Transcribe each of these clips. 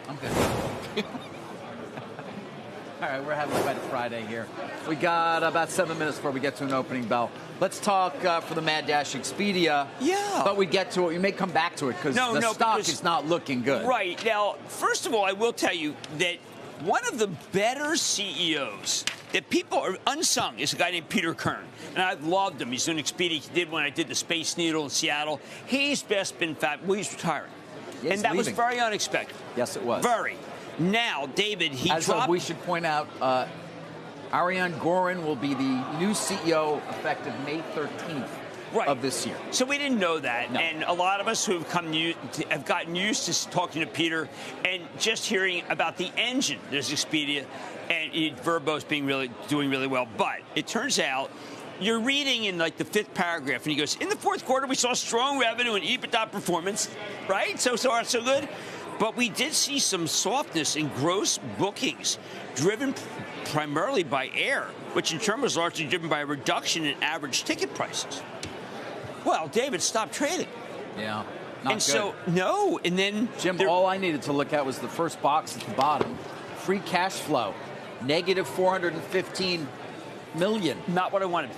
I'm good. All right, we're having a wet Friday here. We got about 7 minutes before we get to an opening bell. Let's talk for the Mad Dash Expedia. Yeah. But we get to it. We may come back to it because the stock is not looking good. Right. Now, first of all, I will tell you that one of the better CEOs that people are unsung is a guy named Peter Kern. And I've loved him. He's doing Expedia. He did when I did the Space Needle in Seattle. He's best been fat. Well, he's retiring. Yes, and that leaving. was very unexpected. Yes, it was. Very. Now, David, we should point out, Ariane Gorin will be the new CEO effective May 13th of this year. So we didn't know that. No. And a lot of us who have gotten used to talking to Peter and just hearing about the engine. There's Expedia and Verbo's doing really well. But it turns out you're reading in like the 5th paragraph and he goes, in the 4th quarter, we saw strong revenue and EBITDA performance, right? So far, so good. But we did see some softness in gross bookings, driven primarily by air, which in turn was largely driven by a reduction in average ticket prices. Well, David, stop trading. Yeah, not good. So, no, and then... Jim, all I needed to look at was the first box at the bottom. Free cash flow, negative $415 million. Not what I wanted.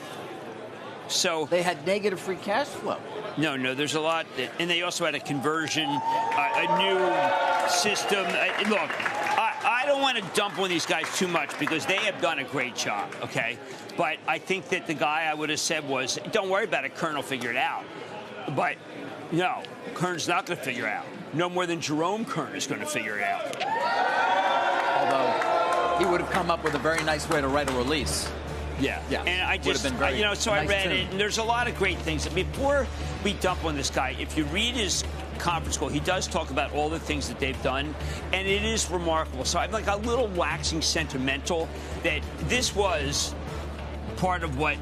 So... They had negative free cash flow. No, there's a lot. And they also had a conversion, a new system. Look, I don't want to dump on these guys too much because they have done a great job, okay? But I think that the guy I would have said was, don't worry about it, Kern will figure it out. But no, Kern's not going to figure it out. No more than Jerome Kern is going to figure it out. Although he would have come up with a very nice way to write a release. Yeah. And I just, so nice I read it, and there's a lot of great things. Before we dump on this guy, if you read his conference call, he does talk about all the things that they've done, and it is remarkable. So I'm like a little waxing sentimental that this was part of what,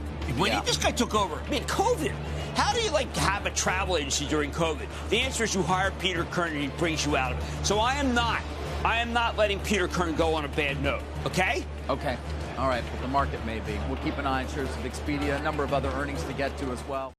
this guy took over. I mean, COVID. How do you have a travel agency during COVID? The answer is you hire Peter Kern and he brings you out of it. So I am not letting Peter Kern go on a bad note, okay? Okay. All right, but the market may be. We'll keep an eye on shares of Expedia, a number of other earnings to get to as well.